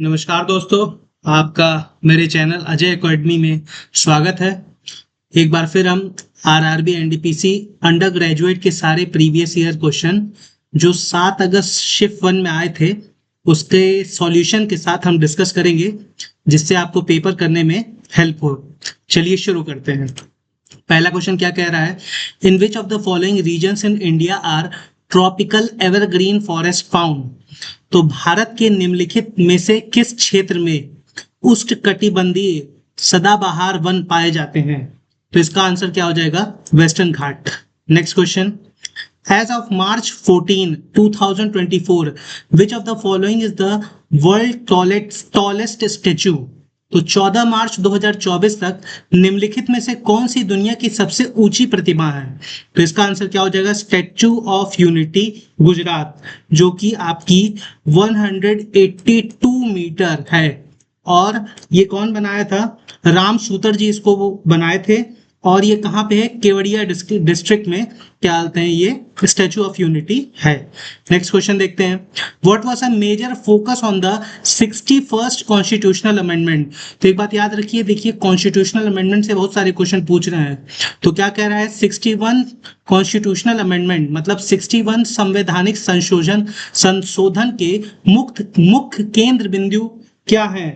नमस्कार दोस्तों, आपका मेरे चैनल अजय एकेडमी में स्वागत है। एक बार फिर हम आरआरबी एनडीपीसी अंडर ग्रेजुएट के सारे प्रीवियस ईयर क्वेश्चन जो 7 अगस्त शिफ्ट 1 में आए थे उसके सॉल्यूशन के साथ हम डिस्कस करेंगे, जिससे आपको पेपर करने में हेल्प हो। चलिए शुरू करते हैं। पहला क्वेश्चन क्या कह रहा है? In which of the following regions in India are tropical evergreen forest found? तो भारत के निम्नलिखित में से किस क्षेत्र में उष्णकटिबंधीय सदाबहार वन पाए जाते हैं? तो इसका आंसर क्या हो जाएगा? Western Ghat. Next question, as of March 14, 2024, which of the following is the world tallest statue? तो 14 मार्च 2024 तक निम्नलिखित में से कौन सी दुनिया की सबसे ऊंची प्रतिमा है? तो इसका आंसर क्या हो जाएगा? स्टैच्यू ऑफ यूनिटी, गुजरात, जो कि आपकी 182 मीटर है। और ये कौन बनाया था? राम सूतर जी इसको वो बनाए थे। और ये कहाँ पे है? केवड़िया डिस्ट्रिक्ट में क्या बोलते हैं, ये स्टैच्यू ऑफ यूनिटी है। नेक्स्ट क्वेश्चन देखते हैं। What was a major focus on the 61st constitutional amendment? तो एक बात याद रखिए, देखिए कॉन्स्टिट्यूशनल अमेंडमेंट से बहुत सारे क्वेश्चन पूछ रहे हैं। तो क्या कह रहा है? 61 कॉन्स्टिट्यूशनल अमेंडमेंट मतलब 61 संवैधानिक संशोधन के मुख्य केंद्र बिंदु क्या है?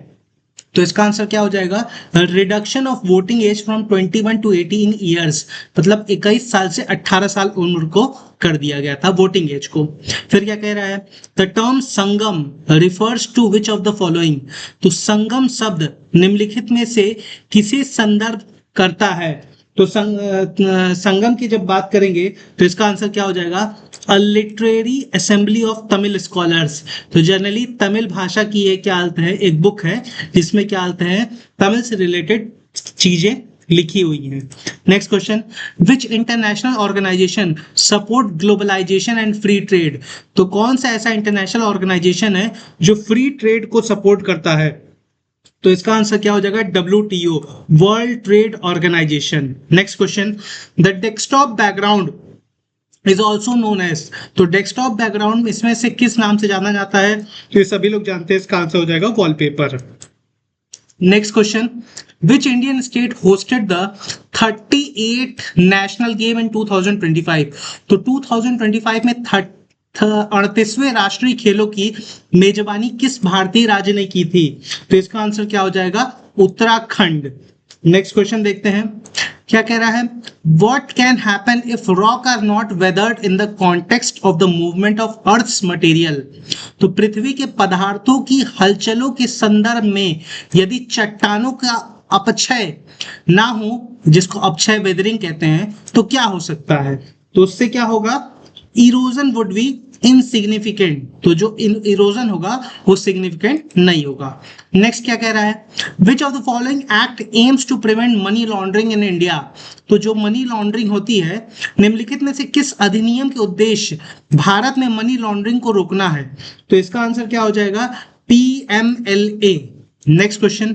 तो इसका आंसर क्या हो जाएगा? Reduction of voting age from 21 to 18 years, मतलब 21 साल से 18 साल उम्र को कर दिया गया था वोटिंग एज को। फिर क्या कह रहा है? The term Sangam refers to which of the following? तो संगम शब्द निम्नलिखित में से किसे संदर्भ करता है? तो संगम की जब बात करेंगे तो इसका आंसर क्या हो जाएगा? A literary assembly of Tamil scholars. तो जनरली तमिल भाषा की ये क्या हालत है, एक बुक है जिसमें क्या हालत है, तमिल से रिलेटेड चीजें लिखी हुई हैं। Next question, which international organization support globalization and free trade? तो कौन सा ऐसा इंटरनेशनल ऑर्गेनाइजेशन है जो फ्री ट्रेड को सपोर्ट करता है? तो इसका आंसर क्या हो जाएगा? WTO, world trade organization. Next question, the desktop background is also known as? तो डेस्कटॉप बैकग्राउंड इसमें से किस नाम से जाना जाता है? तो ये सभी लोग जानते हैं, इसका आंसर हो जाएगा wallpaper. Next question, which Indian state hosted the 38 national game in 2025? तो 2025 में 38वें राष्ट्रीय खेलों की मेजबानी किस भारतीय राज्य ने की थी? तो इसका आंसर क्या हो जाएगा? उत्तराखंड। नेक्स्ट क्वेश्चन देखते हैं, क्या कह रहा है? What can happen if rock are not weathered in the context of the movement of Earth's material? तो पृथ्वी के पदार्थों की हलचलों के संदर्भ में यदि चट्टानों का अपक्षय ना हो, जिसको अपक्षय वेदरिंग कहते हैं, तो क्या हो सकता है? तो उससे क्या होगा? Erosion would be insignificant. तो जो इरोजन होगा वो सिग्निफिकेंट नहीं होगा। नेक्स्ट क्या कह रहा है? Which of the following act aims to prevent money laundering in India? तो जो मनी लॉन्ड्रिंग होती है, निम्नलिखित में से किस अधिनियम के उद्देश्य भारत में मनी लॉन्ड्रिंग को रोकना है? तो इसका आंसर क्या हो जाएगा? PMLA। Next question,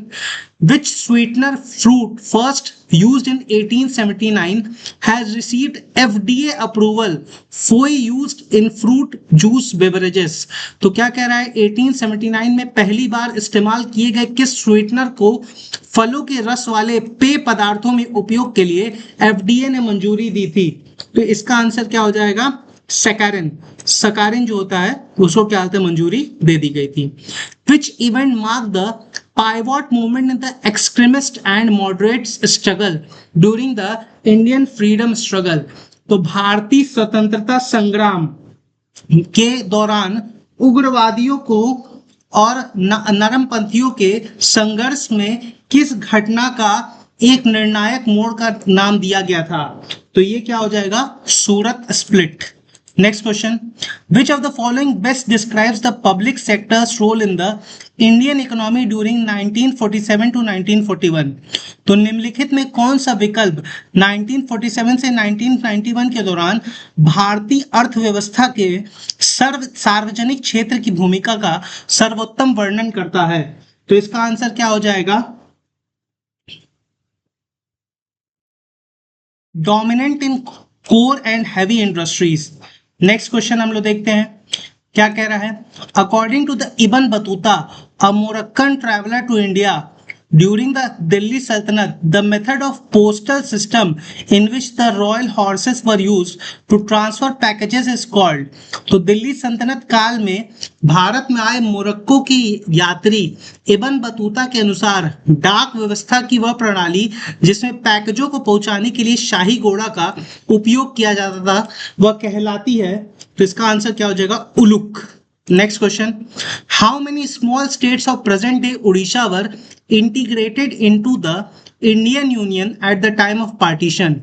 which sweetener fruit first used in 1879 has received FDA approval for used in fruit juice beverages? तो क्या कह रहा है? 1879 में पहली बार इस्तेमाल किए गए किस स्वीटनर को फलों के रस वाले पेय पदार्थों में उपयोग के लिए FDA ने मंजूरी दी थी? तो इसका आंसर क्या हो जाएगा? सैकारिन। सकारिन जो होता है उसको क्या होता है, मंजूरी दे दी गई थी। Which event marked the pivot movement in the extremist and moderate struggle during the Indian freedom struggle? तो भारतीय स्वतंत्रता संग्राम के दौरान उग्रवादियों को और नरमपंथियों के संघर्ष में किस घटना का एक निर्णायक मोड़ का नाम दिया गया था? तो ये क्या हो जाएगा? Surat split. Next question, which of the following best describes the public sectors role in the Indian economy during 1947 to 1941? तो निम्नलिखित में कौन सा विकल्प 1947 से 1991 के दौरान भारतीय अर्थव्यवस्था के सार्वजनिक क्षेत्र की भूमिका का सर्वोत्तम वर्णन करता है? तो इसका आंसर क्या हो जाएगा? Dominant in core and heavy industries. Next question हम लोग देखते हैं, क्या कह रहा है? According to the Ibn Battuta, a Moroccan traveller to India during the Delhi Sultanate, the method of postal system in which the royal horses were used to transfer packages is called. तो दिल्ली सल्तनत काल में भारत में आए Morocco की यात्री Ibn Battuta के अनुसार डाक व्यवस्था की वह प्रणाली जिसमें पैकेजों को पहुंचाने के लिए शाही घोड़ा का उपयोग किया जाता था वह कहलाती है। तो इसका आंसर क्या हो जाएगा? Uluk. Next question. How many small states of present day Odisha were integrated into the Indian Union at the time of partition?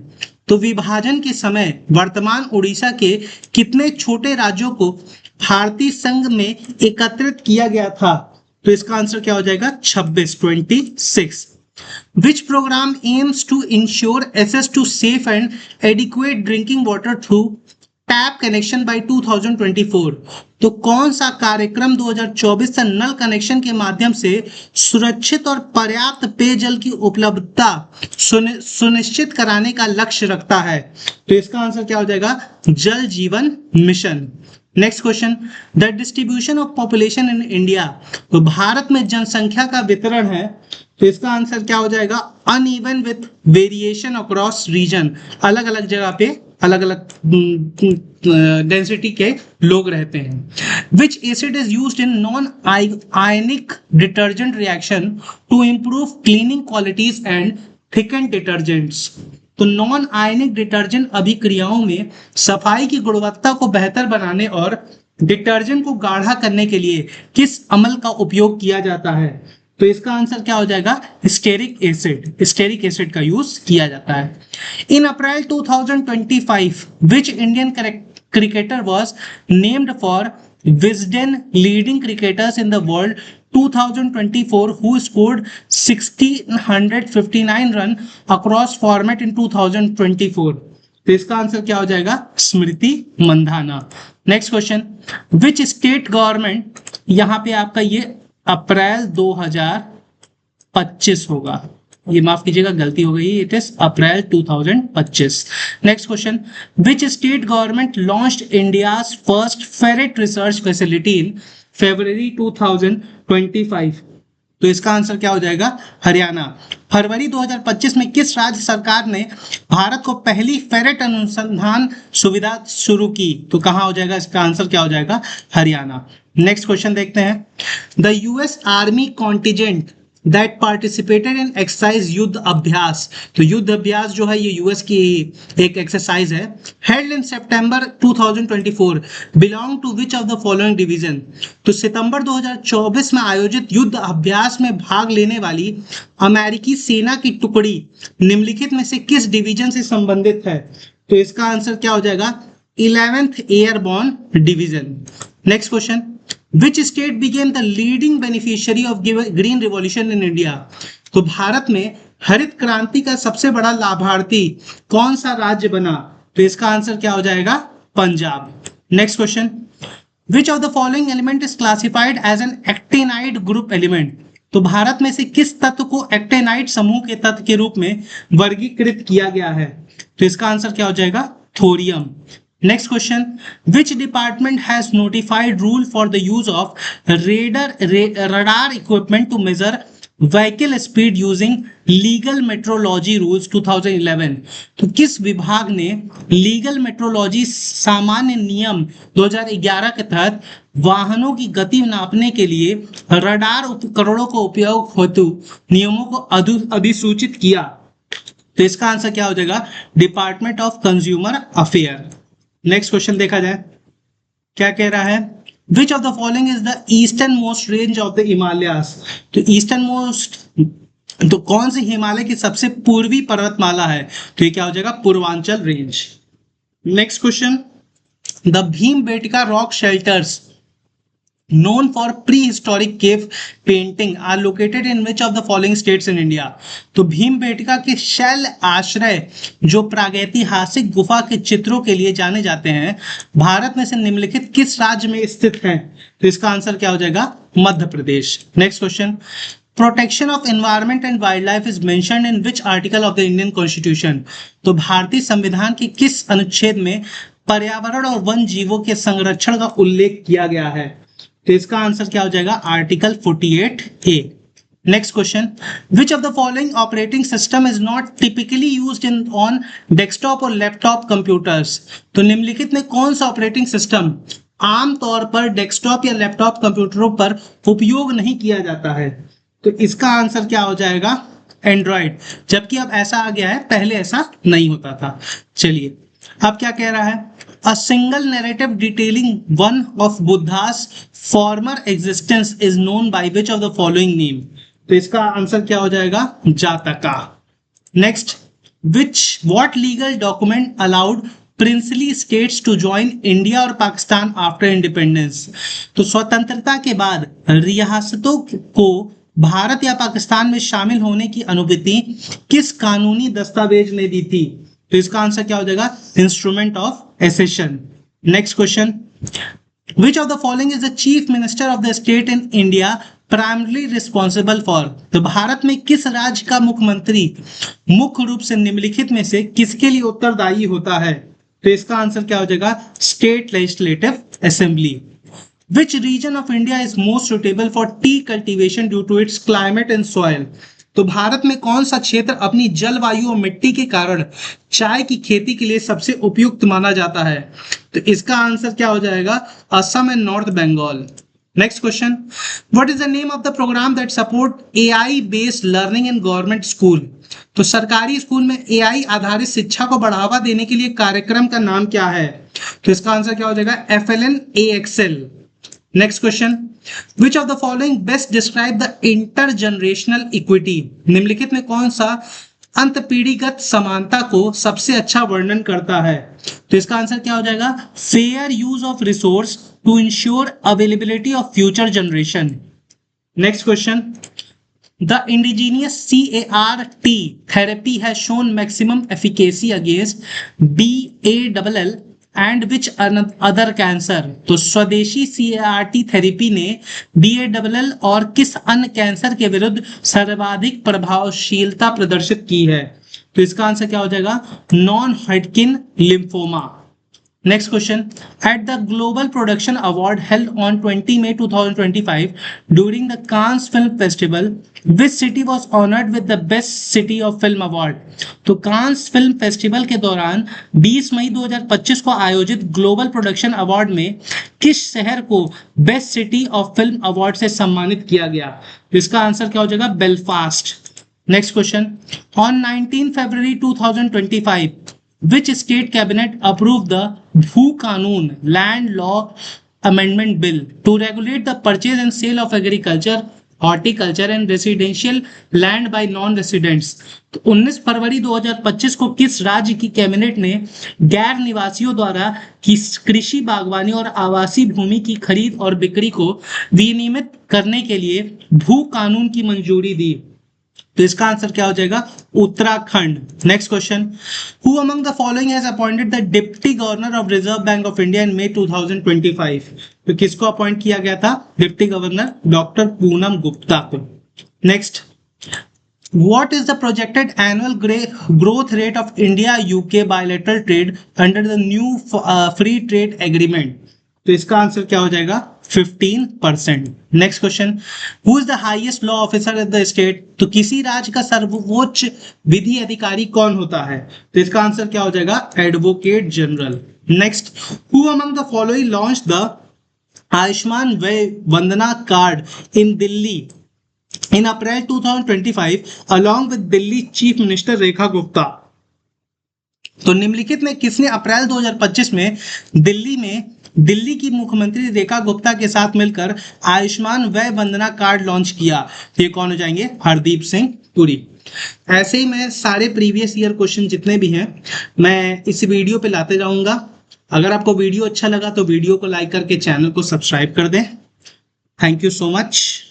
तो विभाजन के समय वर्तमान उड़ीसा के कितने छोटे राज्यों को भारतीय संघ में एकत्रित किया गया था? तो इसका आंसर क्या हो जाएगा? 26। Which program aims to ensure access to safe and adequate drinking water through tap connection by 2024? तो कौन सा कार्यक्रम 2024 से नल कनेक्शन के माध्यम से सुरक्षित और पर्याप्त पेयजल की उपलब्धता सुनिश्चित कराने का लक्ष्य रखता है? तो इसका आंसर क्या हो जाएगा? जल जीवन mission. Next question, the distribution of population in India. तो भारत में जनसंख्या का वितरण है, तो इसका आंसर क्या हो जाएगा? Uneven with variation across region. अलग अलग जगह पे अलग अलग डेंसिटी के लोग रहते हैं। Which acid is used in non ionic detergent reaction to improve cleaning qualities and thicken detergents. तो नॉन आयनिक डिटर्जेंट अभिक्रियाओं में सफाई की गुणवत्ता को बेहतर बनाने और डिटर्जेंट को गाढ़ा करने के लिए किस अमल का उपयोग किया जाता है? तो इसका आंसर क्या हो जाएगा? Stearic acid. स्टेरिक एसिड का यूज किया जाता है। इन अप्रैल 2025 which Indian cricketer was named for Wisden leading cricketers in the world 2024 who scored 1659 run across format in 2024? तो इसका आंसर क्या हो जाएगा? Smriti Mandhana. Next question, which state government, यहाँ पे आपका ये अप्रैल 2025 होगा, ये माफ कीजिएगा गलती हो गई, it is April 2025। Next question, which state government launched India's first ferret research facility in February 2025? तो इसका आंसर क्या हो जाएगा? हरियाणा। फरवरी 2025 में किस राज्य सरकार ने भारत को पहली फेरेट अनुसंधान सुविधा शुरू की? तो कहां हो जाएगा? इसका आंसर क्या हो जाएगा? हरियाणा। नेक्स्ट क्वेश्चन देखते हैं, the US army contingent that participated in exercise युद्ध अभ्यास। तो युद्ध अभ्यास जो है ये यूएस की एक एक्सरसाइज है, held in September 2024 belong to which of the following division? तो सितंबर 2024 में आयोजित युद्ध अभ्यास में भाग लेने वाली अमेरिकी सेना की टुकड़ी निम्नलिखित में से किस डिवीजन से संबंधित है? तो इसका आंसर क्या हो जाएगा? 11th airborne division. Next question, Which state became the leading beneficiary of green revolution in India? तो भारत में हरित क्रांति का सबसे बड़ा लाभार्थी कौन सा राज्य बना? तो इसका आंसर क्या हो जाएगा? Punjab. Next question, Which of the following element is classified as an actinide group element? तो भारत में से किस तत्व को एक्टेनाइड समूह के तत्व के रूप में वर्गीकृत किया गया है? तो इसका आंसर क्या हो जाएगा? Thorium. Next question, which department has notified rule for the use of radar equipment to measure vehicle speed using legal metrology rules 2011? तो किस विभाग ने लीगल मेट्रोलॉजी सामान्य नियम 2011 के तहत वाहनों की गति नापने के लिए रडार उपकरणों को उपयोग हेतु नियमों को अधिसूचित किया? तो इसका आंसर क्या हो जाएगा? Department of consumer affair. Next question देखा जाए, क्या कह रहा है? Which of the following is the eastern most range of the Himalayas? तो ईस्टर्न मोस्ट, तो कौन सी हिमालय की सबसे पूर्वी पर्वतमाला है? तो ये क्या हो जाएगा? Purvanchal range. Next question, the Bhimbetka rock shelters known for prehistoric cave painting are located in which of the following states in India? तो भीमबेटका के शैल आश्रय जो प्रागैतिहासिक गुफा के चित्रों के लिए जाने जाते हैं भारत में से निम्नलिखित किस राज्य में स्थित हैं? तो इसका आंसर क्या हो जाएगा? Madhya Pradesh. Next question, protection of environment and wild life is mentioned in which article of the Indian constitution? तो भारतीय संविधान के किस अनुच्छेद में पर्यावरण और वन जीवों के संरक्षण का उल्लेख किया गया है? तो इसका आंसर क्या हो जाएगा? Article 48A। Next question, which of the following operating system is not typically used in on desktop और लैपटॉप कंप्यूटर्स? तो निम्नलिखित में कौन सा ऑपरेटिंग सिस्टम आमतौर पर डेस्कटॉप या लैपटॉप कंप्यूटरों पर उपयोग नहीं किया जाता है? तो इसका आंसर क्या हो जाएगा? एंड्रॉइड। जबकि अब ऐसा आ गया है, पहले ऐसा नहीं होता था। चलिए अब क्या कह रहा है? A single narrative detailing one of Buddha's former existence is known by which of the following name? तो इसका आंसर क्या हो जाएगा? जातका। Next, what legal document allowed princely states to join India और पाकिस्तान after independence? तो स्वतंत्रता के बाद रियासतों को भारत या पाकिस्तान में शामिल होने की अनुमति किस कानूनी दस्तावेज ने दी थी? तो इसका आंसर क्या हो जाएगा? Instrument of accession. Next question, which of the following is the chief minister of the state in India primarily responsible for? तो भारत में किस राज्य का मुख्यमंत्री मुख्य रूप से निम्नलिखित में से किसके लिए उत्तरदायी होता है? तो इसका आंसर क्या हो जाएगा? State legislative assembly. Which region of India is most suitable for tea cultivation due to its climate and soil? तो भारत में कौन सा क्षेत्र अपनी जलवायु और मिट्टी के कारण चाय की खेती के लिए सबसे उपयुक्त माना जाता है? तो इसका आंसर क्या हो जाएगा? Assam and north Bengal. Next question, what is the name of the program that support AI based learning in government school? तो सरकारी स्कूल में एआई आधारित शिक्षा को बढ़ावा देने के लिए कार्यक्रम का नाम क्या है? तो इसका आंसर क्या हो जाएगा? FLN-AXL। Next question, which of the following best describe the intergenerational equity? निम्नलिखित में कौन सा अंतपीढ़ीगत समानता को सबसे अच्छा वर्णन करता है? तो इसका आंसर क्या हो जाएगा? Fair use of resource to ensure availability of future generation. Next question, the indigenous CAR-T therapy has shown maximum efficacy against BALL and which other cancer? तो स्वदेशी CAR-T थेरेपी ने BALL और किस अन्य कैंसर के विरुद्ध सर्वाधिक प्रभावशीलता प्रदर्शित की है? तो इसका आंसर क्या हो जाएगा? Non Hodgkin lymphoma. Next question, at the global production award held on 20 May 2025 during the Cannes film festival which city was honoured with the best city of film award? तो कांस फिल्म फेस्टिवल के दौरान 20 मई 2025 को आयोजित global production award में किस शहर को best city of film award से सम्मानित किया गया? इसका आंसर क्या हो जाएगा? Belfast. Next question, on 19 February 2025 which state cabinet approved the Bhu Kanun land law amendment bill to regulate the purchase and sale of agriculture, horticulture and residential land by non-residents? तो 19 फरवरी 2025 को किस राज्य की cabinet ने गैर निवासियों द्वारा कृषि, बागवानी और आवासीय भूमि की खरीद और बिक्री को विनियमित करने के लिए भू कानून की मंजूरी दी? तो इसका आंसर क्या हो जाएगा? Uttarakhand. Next question, who among the following has appointed the deputy governor of Reserve Bank of India in May 2025? तो किसको अपॉइंट किया गया था? Deputy governor doctor Poonam Gupta को। Next, what is the projected annual growth rate of India-UK bilateral trade under the new free trade agreement? तो इसका answer क्या हो जाएगा? 15%। Next question, who is the highest law officer at the state? तो किसी राज्य का सर्वोच्च विधि अधिकारी कौन होता है? तो इसका आंसर क्या हो जाएगा? Advocate general. Next, who among the following launch the Ayushman Vandana card in Delhi in April 2025 along with Delhi chief minister Rekha Gupta? तो निम्नलिखित में किसने अप्रैल 2025 में दिल्ली की मुख्यमंत्री रेखा गुप्ता के साथ मिलकर आयुष्मान वय वंदना कार्ड लॉन्च किया? ये कौन हो जाएंगे? हरदीप सिंह पुरी। ऐसे ही मैं सारे प्रीवियस ईयर क्वेश्चन जितने भी हैं मैं इस वीडियो पे लाते जाऊंगा। अगर आपको वीडियो अच्छा लगा तो वीडियो को लाइक करके चैनल को सब्सक्राइब कर दें। Thank you so much.